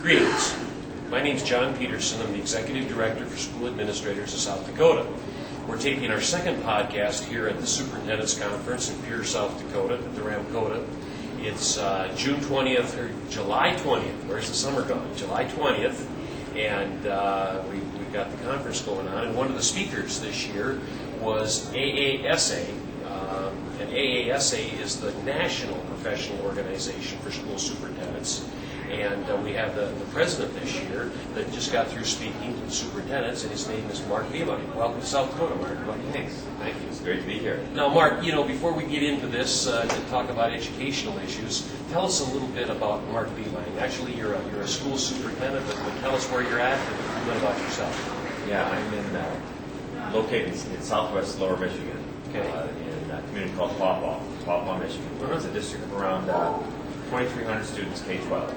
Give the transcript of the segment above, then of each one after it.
Greetings. My name is John Peterson. I'm the Executive Director for School Administrators of South Dakota. We're taking our second podcast here at the Superintendent's Conference in Pierre, South Dakota, at the Ramkota. It's June 20th, or July 20th. Where's the summer gone? July 20th. And we've got the conference going on. And one of the speakers this year was AASA. And AASA is the National Professional Organization for School Superintendents. And we have the president this year that just got through speaking to the superintendents, and his name is Mark Bielang. Welcome to South Dakota, Mark. Thanks. Thank you. It's great to be here. Now, Mark, before we get into this to talk about educational issues, tell us a little bit about Mark Bielang. Actually, you're a school superintendent, but tell us where you're at and a little bit about yourself. Yeah, I'm located in southwest Lower Michigan, in a community called Pawpaw, Michigan. It's a district of around 2,300 students, K-12.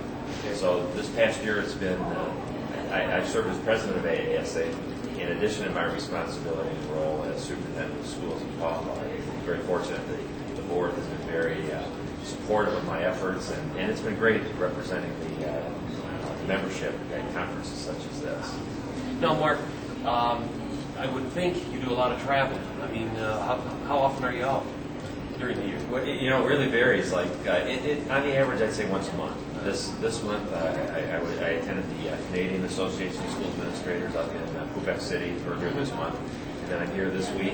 So this past year, it's been, I've served as president of AASA. In addition to my responsibility and role as superintendent of schools in Pawpaw, I'm very fortunate that the board has been very supportive of my efforts, and it's been great representing the membership at conferences such as this. Now, Mark, I would think you do a lot of traveling. I mean, how often are you out during the year? Well, it really varies. Like on the average, I'd say once a month. This month, I attended the Canadian Association of School Administrators up in Quebec City earlier this month, and then I'm here this week,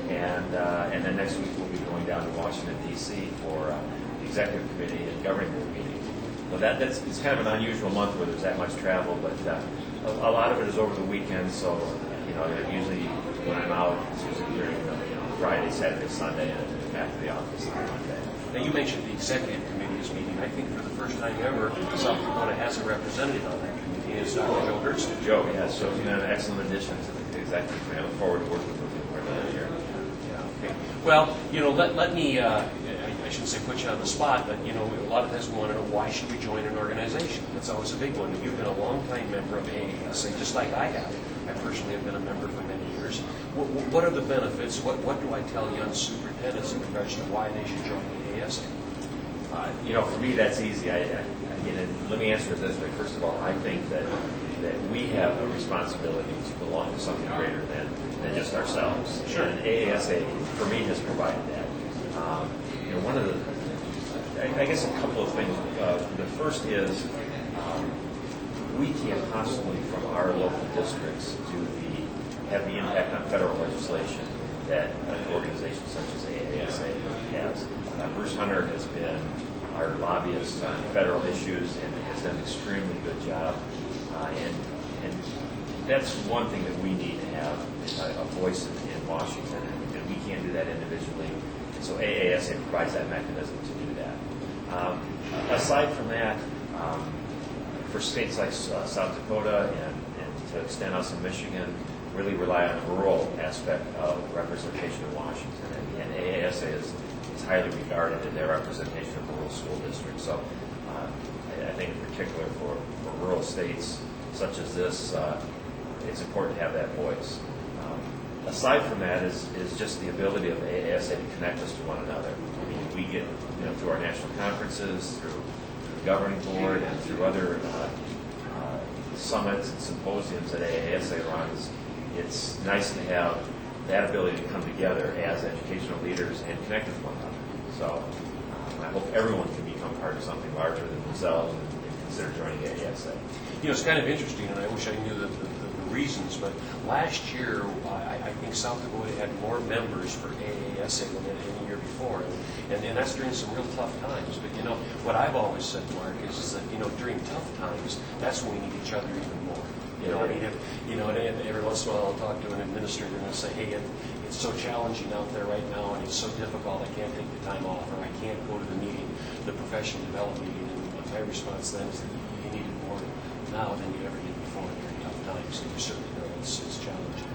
and then next week we'll be going down to Washington D.C. for the executive committee and governing board meeting. Well, it's kind of an unusual month where there's that much travel, but a lot of it is over the weekend. So usually when I'm out, it's usually during Friday, Saturday, Sunday, and back to the office on Monday. Now, you mentioned the executive committee is meeting. I think for the first time ever, South Dakota has a representative on that committee. It's Dr. Joe Gerson. Joe, yes. So he's been an excellent addition to the executive committee. I look forward to working with him for another year. Yeah, okay. Well, let me, I shouldn't say put you on the spot, but, a lot of times we want to know, why should we join an organization? That's always a big one. You've been a long-time member of AASA, just like I have. I personally have been a member for many years. What are the benefits? What do I tell young superintendents in regards to why they should join AASA? For me, that's easy. Let me answer it this way. First of all, I think that we have a responsibility to belong to something greater than just ourselves. Sure. And AASA, for me, has provided that. One of I guess a couple of things. The first is we can't possibly, from our local districts, have the impact on federal legislation that an organization such as AASA has. Bruce Hunter has been our lobbyist on federal issues and has done an extremely good job. And that's one thing that we need to have, a voice in Washington, and we can't do that individually. So AASA provides that mechanism to do that. Aside from that, for states like South Dakota and to extend us in Michigan, really rely on the rural aspect of representation in Washington. And AASA is highly regarded in their representation of the rural school district. So I think in particular for rural states such as this, it's important to have that voice. Aside from that is just the ability of AASA to connect us to one another. I mean, we get, through our national conferences, through the governing board, and through other summits and symposiums that AASA runs, it's nice to have that ability to come together as educational leaders and connect with one another. So I hope everyone can become part of something larger than themselves and consider joining AASA. It's kind of interesting, and I wish I knew the reasons, but last year I think South Dakota had more members for AASA than any year before, and that's during some real tough times. But what I've always said, Mark, is that during tough times, that's when we need each other even more. And every once in a while I'll talk to an administrator and I'll say, hey, it's so challenging out there right now, and it's so difficult, I can't take the time off, or I can't go to the meeting, the professional development meeting. And my response then is that you need it more now than you ever did before during tough times. And you certainly know it's challenging.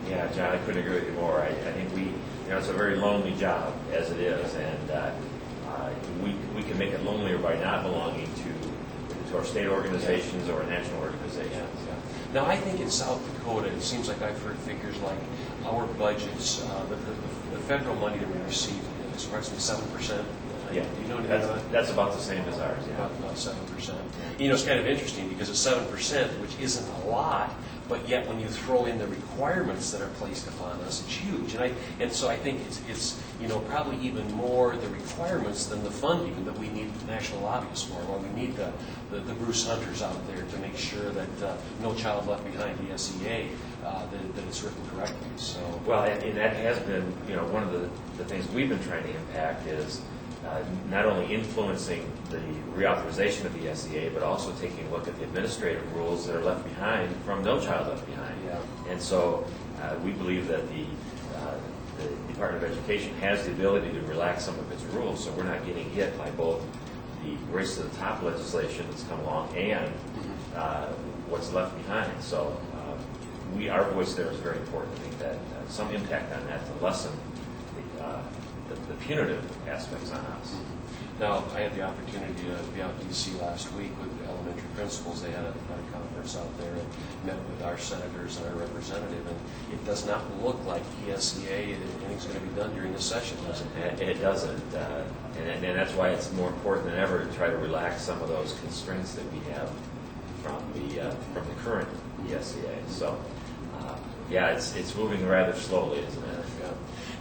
Yeah, John, I couldn't agree with you more. I think it's a very lonely job as it is, and we can make it lonelier by not belonging to our state organizations or national organizations. Yeah. Now, I think in South Dakota, it seems like I've heard figures like our budgets, the federal money that we receive is approximately 7% Yeah, Do you know anything about that? that's about the same as ours, yeah. About 7%. You know, it's kind of interesting because it's 7%, which isn't a lot, but yet when you throw in the requirements that are placed upon us, it's huge. And so I think it's probably even more the requirements than the funding that we need national lobbyists for. Well, we need the Bruce Hunters out there to make sure that No Child Left Behind, the SEA, that it's written correctly. So Well, and that has been, one of the things we've been trying to impact is not only influencing the reauthorization of the SEA, but also taking a look at the administrative rules that are left behind from No Child Left Behind. Yeah. And so we believe that the Department of Education has the ability to relax some of its rules, so we're not getting hit by both the race to the top legislation that's come along and what's left behind. So our voice there is very important. I think that some impact on that to lessen the punitive aspects on us. now, I had the opportunity to be out in D.C. last week with the elementary principals. They had a conference out there and met with our senators and our representative, and it does not look like PSEA, anything's going to be done during this session, does it? It doesn't, and that's why it's more important than ever to try to relax some of those constraints that we have from the current ESEA. So, it's moving rather slowly, isn't it? Yeah.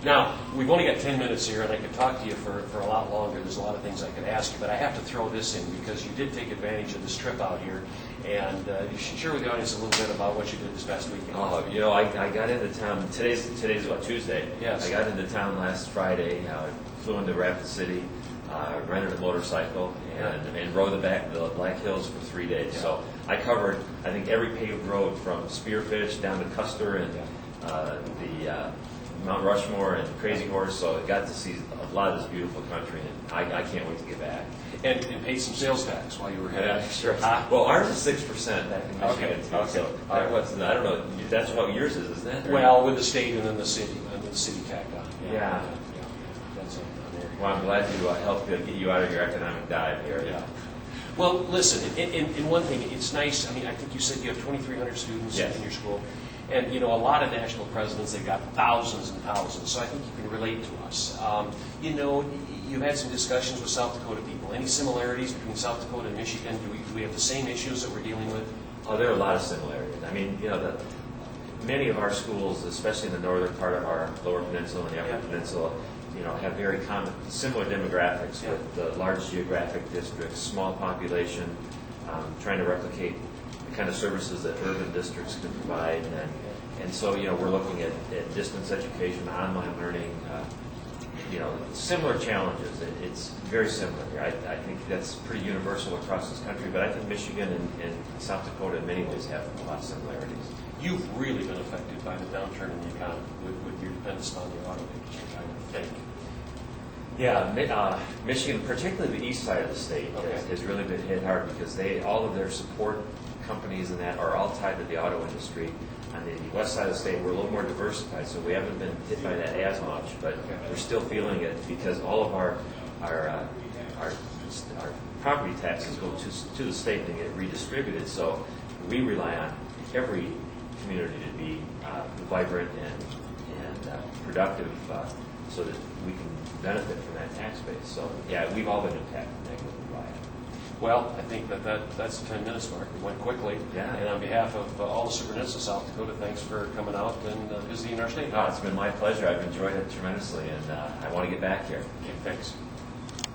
Now, we've only got 10 minutes here, and I could talk to you for a lot longer. There's a lot of things I could ask you, but I have to throw this in because you did take advantage of this trip out here, and you should share with the audience a little bit about what you did this past weekend. I got into town. Today's what, Tuesday? Yes. I got into town last Friday. Flew into Rapid City, rented a motorcycle, and rode the Black Hills for 3 days. Yeah. So I covered, I think, every paved road from Spearfish down to Custer and the Mount Rushmore and Crazy Horse. So I got to see a lot of this beautiful country, and I can't wait to get back. And paid some sales tax while you were headed. Sure. Well, ours is 6% back in Michigan. Okay. Too, so I don't know. That's what yours is, isn't it? Well, with the state and then the city tacked on. Yeah. That's there. Well, I'm glad to help get you out of your economic dive here. Yeah. Well, listen, in one thing, it's nice. I mean, I think you said you have 2,300 students Yes. in your school. And, a lot of national presidents, they've got thousands and thousands. So I think you can relate to us. You've had some discussions with South Dakota people. Any similarities between South Dakota and Michigan? Do we have the same issues that we're dealing with? Oh, there are a lot of similarities. I mean, many of our schools, especially in the northern part of our lower peninsula and the upper peninsula, have very similar demographics with large geographic districts, small population, trying to replicate the kind of services that urban districts can provide. And so, we're looking at distance education, online learning, similar challenges. It's very similar here. I think that's pretty universal across this country, but I think Michigan and South Dakota in many ways have a lot of similarities. You've really been affected by the downturn in the economy with your dependence on the auto industry, I would think. Yeah, Michigan, particularly the east side of the state, has really been hit hard because all of their support companies and that are all tied to the auto industry. On the west side of the state, we're a little more diversified, so we haven't been hit by that as much, but we're still feeling it because all of our property taxes go to the state and get redistributed. So we rely on every community to be vibrant and productive, so that we can benefit from that tax base. So we've all been impacted negatively by it. Well, I think that's the 10 minutes mark. It went quickly. Yeah. And on behalf of all the superintendents of South Dakota, thanks for coming out and visiting our state. It's been my pleasure. I've enjoyed it tremendously, and I want to get back here. Okay, thanks.